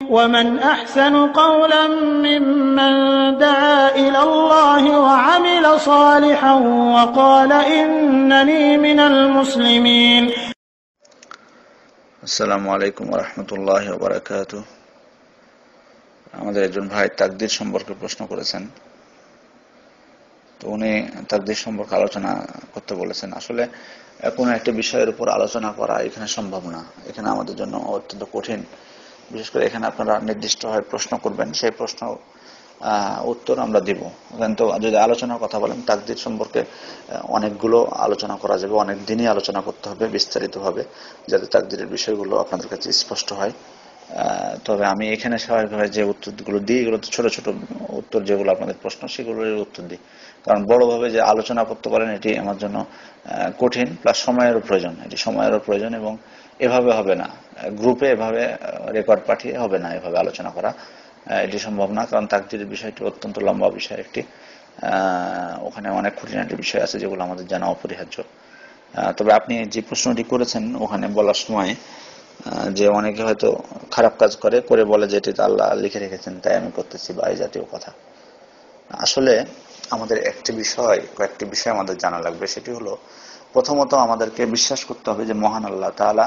ومن أحسن قولا ممن دعا إلى الله وعمل صالحا وقال إنني من المسلمين. আসসালামু আলাইকুম ওয়া রাহমাতুল্লাহি ওয়া বারাকাতুহু। আমাদের একজন ভাই তাকদীর সম্পর্কে প্রশ্ন করেছেন। তো উনি তাকদীর সম্পর্কে আলোচনা করতে বলেছেন। আসলে কোনো একটা বিষয়ের উপর আলোচনা করা এখানে সম্ভব না, এখানে আমাদের জন্য অত্যন্ত কঠিন। বিশেষ করে এখানে আপনারা নির্দিষ্টভাবে প্রশ্ন করবেন, সেই প্রশ্ন উত্তর আমরা দিব। কিন্তু যদি আলোচনার কথা বলেন, তাকদীর সম্পর্কে অনেকগুলো আলোচনা করা যাবে, অনেক দিনই আলোচনা করতে হবে বিস্তারিতভাবে, যাতে তাকদীরের বিষয়গুলো আপনাদের কাছে স্পষ্ট হয়। তবে আমি এখানে স্বাভাবিকভাবে যে উত্তরগুলো দিই, এগুলো তো ছোট ছোট উত্তর, যেগুলো আপনাদের প্রশ্ন সেগুলোর উত্তর দিই। কারণ বড়ভাবে যে আলোচনা করতে পারেন এটি আমার জন্য কঠিন, প্লাস সময়েরও প্রয়োজন, এটি সময়েরও প্রয়োজন, এবং এভাবে হবে না, গ্রুপে এভাবে রেকর্ড পাঠিয়ে হবে না এভাবে আলোচনা করা, এটি সম্ভব না। কারণ তাকদীরের বিষয়টি অত্যন্ত লম্বা বিষয় একটি, ওখানে অনেক খুঁটিনাটি বিষয় আছে যেগুলো আমাদের জানা অপরিহার্য। তবে আপনি যে প্রশ্নটি করেছেন ওখানে বলার সময় যে অনেকে হয়তো খারাপ কাজ করে বলে যে এটি আল্লাহ লিখে রেখেছেন তাই আমি করতেছি, বা এই জাতীয় কথা। আসলে আমাদের কয়েকটি বিষয় আমাদের জানা লাগবে। সেটি হলো, প্রথমত আমাদেরকে বিশ্বাস করতে হবে যে মহান আল্লাহ তাআলা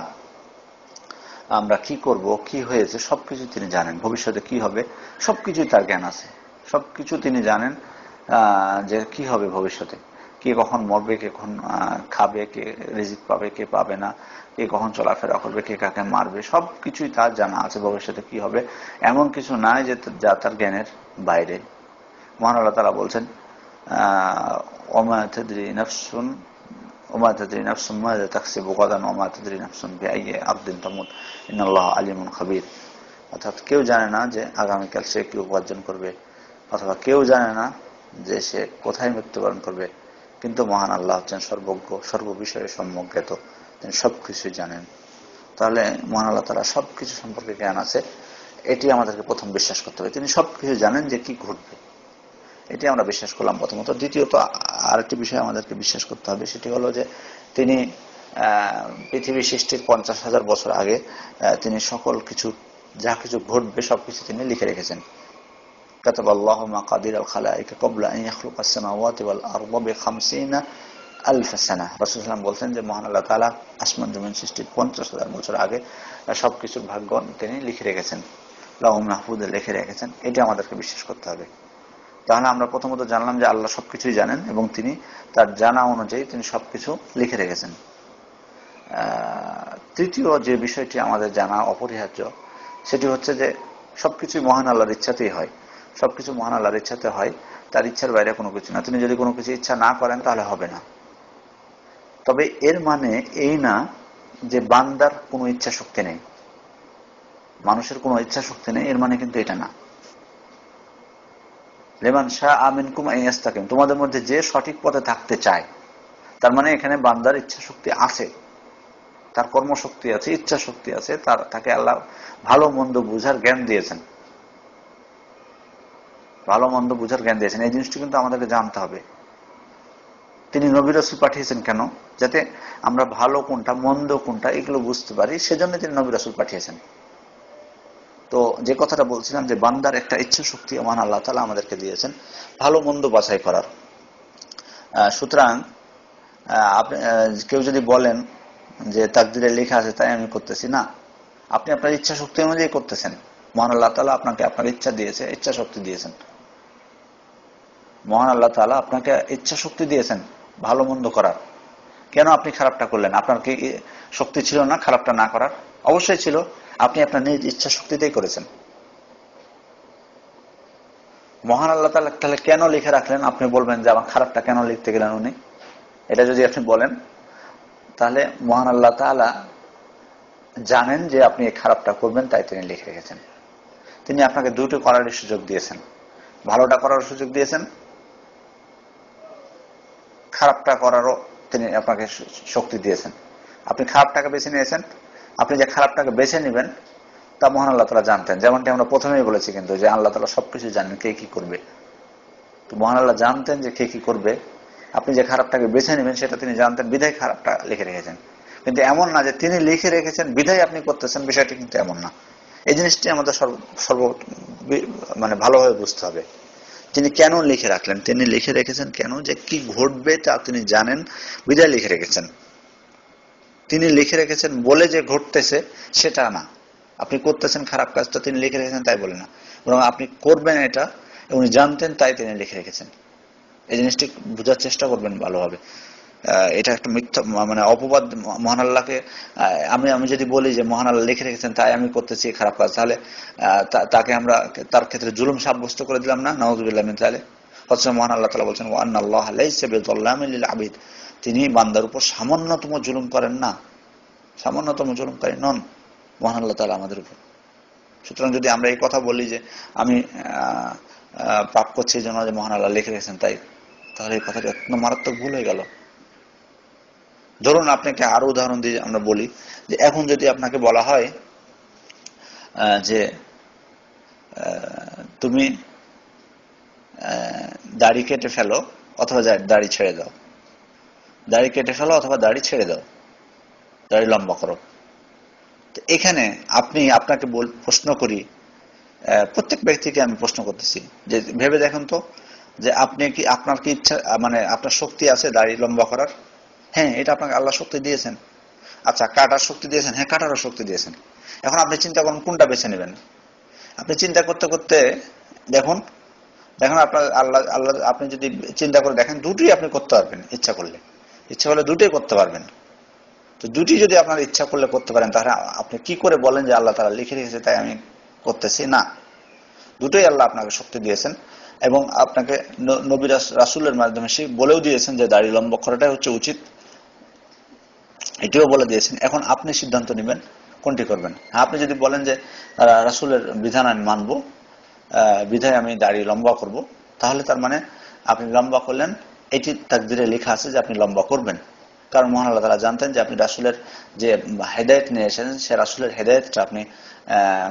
আমরা কি করব, কি হয়েছে সবকিছু তিনি জানেন। ভবিষ্যতে কি হবে সবকিছুই তার জ্ঞান আছে, সবকিছু তিনি জানেন। যে কি হবে ভবিষ্যতে, কে কখন মরবে, কে কখন খাবে, কে রিজিক পাবে, কে পাবে না, কে কখন চলাফেরা করবে, কে কাকে মারবে, সবকিছুই তার জানা আছে। ভবিষ্যতে কি হবে এমন কিছু নাই যে যা তার জ্ঞানের বাইরে। মহান আল্লাহ তাআলা বলছেন, ওমা তাদরি নাফসুন মাযা তাকসিবু গাদান ওমা তাদরি নাফসুন বিআইয়ি আরদিন তামুত ইন্নাল্লাহা আলিমুন খাবীর। অর্থাৎ কেউ জানে না যে আগামীকাল সে কি উপার্জন করবে, অথবা কেউ জানে না যে সে কোথায় মৃত্যুবরণ করবে, কিন্তু মহান আল্লাহ হচ্ছেন সর্বজ্ঞ, সর্ববিষয়ে সম্যজ্ঞাত, তিনি সবকিছুই জানেন। তাহলে মহান আল্লাহ তাআলা সবকিছু সম্পর্কে জ্ঞান আছে, এটি আমাদেরকে প্রথম বিশ্বাস করতে হবে। তিনি সবকিছু জানেন যে কি ঘটবে, এটি আমরা বিশ্বাস করলাম প্রথমত। দ্বিতীয়ত আরেকটি বিষয় আমাদেরকে বিশ্বাস করতে হবে, সেটি হলো যে তিনি পৃথিবী সৃষ্টির 50,000 বছর আগে তিনি সকল কিছু, যা কিছু ঘটবে সবকিছু তিনি লিখে রেখেছেন। কাতাবাল্লাহু মাকাদিরাল খালাইকি ক্বাবলা আন ইয়াখলুকাস সামাওয়াতি ওয়াল আরদা বি50 আলফ সানা। রাসূলুল্লাহ সাল্লাল্লাহু আলাইহি ওয়াসাল্লাম বলছেন যে মহান আল্লাহ তাআলা আসমান জমিন সৃষ্টির 50,000 বছর আগে সবকিছুর ভাগ্য তিনি লিখে রেখেছেন, লাউহ মাহফুজে লিখে রেখেছেন। এটি আমাদেরকে বিশ্বাস করতে হবে। তাহলে আমরা প্রথমত জানলাম যে আল্লাহ সবকিছুই জানেন এবং তিনি তার জানা অনুযায়ী তিনি সবকিছু লিখে রেখেছেন। তৃতীয় যে বিষয়টি আমাদের জানা অপরিহার্য, সেটি হচ্ছে যে সবকিছুই মহান আল্লাহর ইচ্ছাতেই হয়, সবকিছু মহান আল্লাহর ইচ্ছাতে হয়, তার ইচ্ছার বাইরে কোনো কিছু না। তিনি যদি কোনো কিছু ইচ্ছা না করেন তাহলে হবে না। তবে এর মানে এই না যে বান্দার কোনো ইচ্ছা শক্তি নেই, মানুষের কোনো ইচ্ছা শক্তি নেই, এর মানে কিন্তু এটা না। লিমান শাআ মিনকুম আন ইস্তাকিম, তোমাদের মধ্যে যে সঠিক পথে থাকতে চায়, তার মানে এখানে বান্দার ইচ্ছা শক্তি আছে, তার কর্মশক্তি আছে, ইচ্ছা শক্তি আছে, তাকে আল্লাহ ভালো মন্দ বুঝার জ্ঞান দিয়েছেন, ভালো মন্দ বুঝার জ্ঞান দিয়েছেন। এই জিনিসটি কিন্তু আমাদেরকে জানতে হবে। তিনি নবী রাসূল পাঠিয়েছেন কেন? যাতে আমরা ভালো কোনটা মন্দ কোনটা এগুলো বুঝতে পারি, সেজন্য তিনি নবী রাসূল পাঠিয়েছেন। তো যে কথাটা বলছিলাম যে বান্দার একটা ইচ্ছা শক্তি মহান আল্লাহ তাআলা আমাদেরকে দিয়েছেন ভালো মন্দ বাছাই করার। সুতরাং কেউ যদি বলেন যে তাকদীরে লেখা আছে তাই আমি করতেছি, না, আপনি আপনার ইচ্ছা শক্তি অনুযায়ী করতেছেন। মহান আল্লাহ তাআলা আপনাকে আপনার ইচ্ছা দিয়েছে, ইচ্ছা শক্তি দিয়েছেন। মহান আল্লাহ তাআলা আপনাকে ইচ্ছা শক্তি দিয়েছেন ভালো মন্দ করার। কেন আপনি খারাপটা করলেন? আপনার কি শক্তি ছিল না খারাপটা না করার? অবশ্যই ছিল, আপনি আপনার নিজ ইচ্ছা শক্তিতেই করেছেন। মহান আল্লাহ তাআলা তাহলে কেন লিখে রাখলেন? আপনি বলবেন যে আমার খারাপটা কেন লিখতে গেলেন উনি, এটা যদি আপনি বলেন, তাহলে মহান আল্লাহ তাআলা জানেন যে আপনি এই খারাপটা করবেন, তাই তিনি লিখে রেখেছেন। তিনি আপনাকে দুটো করার সুযোগ দিয়েছেন, ভালোটা করার সুযোগ দিয়েছেন, খারাপটা করারও তিনি আপনাকে শক্তি দিয়েছেন। আপনি খারাপটাকে বেছে নিয়েছেন, আপনি যে খারাপটাকে বেছে নেবেন তা মহান আল্লাহ তাআলা জানতেন। যেমনটি আমরা প্রথমেই বলেছি কিন্তু যে আল্লাহ তাআলা সবকিছু জানেন, কে কি করবে। তো মহান আল্লাহ জানতেন যে কে কি করবে, আপনি যে খারাপটাকে বেছে নেবেন সেটা তিনি জানতেন, বিধায় খারাপটা লিখে রেখেছেন। কিন্তু এমন না যে তিনি লিখে রেখেছেন বিধায় আপনি করতেছেন, বিষয়টি কিন্তু এমন না। এই জিনিসটি আমাদের সর্ব মানে ভালোভাবে বুঝতে হবে। তিনি কেন লিখে রাখলেন? তিনি লিখে রেখেছেন কেন? যে কি ঘটবে তা তিনি জানেন, বিদায় লিখে রেখেছেন। তিনি লিখে রেখেছেন বলে যে ঘটতেছে সেটা না। আপনি করতেছেন খারাপ কাজটা, তিনি লিখে রেখেছেন তাই বলে না, বরং আপনি করবেন এটা উনি জানতেন, তাই তিনি লিখে রেখেছেন। এই জিনিসটি বোঝার চেষ্টা করবেন ভালোভাবে। এটা একটা মিথ্যা মানে অপবাদ মহান আল্লাহকে। আমি যদি বলি যে মহান আল্লাহ লিখে রেখেছেন তাই আমি করতেছি খারাপ কাজ, তাহলে তাকে আমরা তার ক্ষেত্রে জুলুম সাব্যস্ত করে দিলাম না? নাউযুবিল্লাহ মিন যালিক। অথচ মহান আল্লাহ তাআলা বলছেন ওয়া আন্নাল্লাহা লাইসা বিযাল্লামিন লিল আবিদ, তিনি বান্দার উপর সামান্যতম জুলুম করেন না, সামান্যতম জুলুমকারী নন মহান আল্লাহ তাআলা আমাদের উপর। সুতরাং যদি আমরা এই কথা বলি যে আমি পাপ করছি এই জন্য যে মহান আল্লাহ লিখে রেখেছেন তাই, তাহলে এই কথাটি অত্যন্ত মারাত্মক ভুল হয়ে গেল। ধরুন আপনাকে আরো উদাহরণ দিয়ে আমরা বলি যে এখন যদি আপনাকে বলা হয় যে তুমি দাড়ি কেটে ফেলো অথবা দাড়ি ছেড়ে দাও, দাড়ি কেটে ফেলো অথবা দাড়ি ছেড়ে দাও, দাড়ি লম্বা করো। তো এখানে আপনাকে প্রশ্ন করি, প্রত্যেক ব্যক্তিকে আমি প্রশ্ন করতেছি যে ভেবে দেখেন তো যে আপনার কি ইচ্ছা, মানে আপনার শক্তি আছে দাড়ি লম্বা করার? হ্যাঁ, এটা আপনাকে আল্লাহ শক্তি দিয়েছেন। আচ্ছা, কাটার শক্তি দিয়েছেন? হ্যাঁ, কাটারও শক্তি দিয়েছেন। এখন আপনি চিন্তা করুন কোনটা বেছে নেবেন। আপনি চিন্তা করতে করতে দেখুন আপনার আল্লাহ আপনি যদি চিন্তা করে দেখেন দুটোই আপনি করতে পারবেন ইচ্ছা করলে দুটোই করতে পারবেন। তো দুটি যদি আপনার ইচ্ছা করলে করতে পারেন, তাহলে আপনি কি করে বলেন যে আল্লাহ তাআলা লিখে রেখেছে তাই আমি করতেছি? না, দুটোই আল্লাহ আপনাকে শক্তি দিয়েছেন এবং আপনাকে নবী রাসূলের মাধ্যমে সে বলেও দিয়েছেন যে দাড়ি লম্বা করাটাই হচ্ছে উচিত, এটিও বলে দিয়েছেন। এখন আপনি সিদ্ধান্ত নেবেন কোনটি করবেন। আপনি যদি বলেন যে রাসূলের বিধান আমি মানবো, বিধায় আমি দাড়ি লম্বা করব, তাহলে তার মানে আপনি লম্বা করলেন, এটি তাকদীরে লেখা আছে যে আপনি লম্বা করবেন। কারণ মহান আল্লাহ তাআলা জানতেন যে আপনি রাসূলের যে হেদায়েত নিয়ে এসেছেন সে রাসূলের হেদায়েতটা আপনি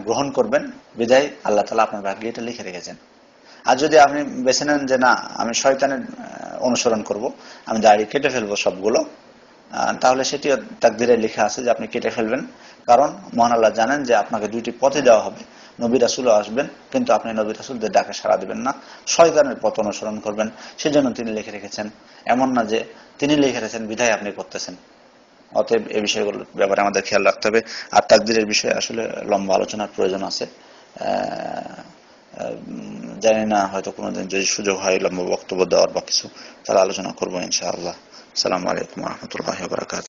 গ্রহণ করবেন, বিধায় আল্লাহ তাআলা আপনার ভাগ্যে এটা লিখে রেখেছেন। আর যদি আপনি বেছে নেন যে না আমি শয়তানের অনুসরণ করব, আমি দাড়ি কেটে ফেলবো সবগুলো, তাহলে সেটিও তাকদীরে লেখা আছে যে আপনি কেটে ফেলবেন। কারণ মহান আল্লাহ জানেন যে আপনাকে দুইটি পথে দেওয়া হবে, নবী রাসূলও আসবেন কিন্তু আপনি নবী রাসূলদের ডাকে সাড়া দিবেন না, শয়তানের পথ অনুসরণ করবেন। সেজন্য তিনি লিখে রেখেছেন। এমন না যে তিনি লিখে রেখেছেন বিধায় আপনি করতেছেন। অতএব এই বিষয়গুলোর ব্যাপারে আমাদের খেয়াল রাখতে হবে। আর তাকদীরের বিষয়ে আসলে লম্বা আলোচনার প্রয়োজন আছে। জানি না, হয়তো কোনোদিন যদি সুযোগ হয় লম্বা বক্তব্য দেওয়ার বা কিছু, তাহলে আলোচনা করবো ইনশাআল্লাহ। আসসালামু আলাইকুম ওয়া রাহমাতুল্লাহি ওয়া বারাকাতুহু।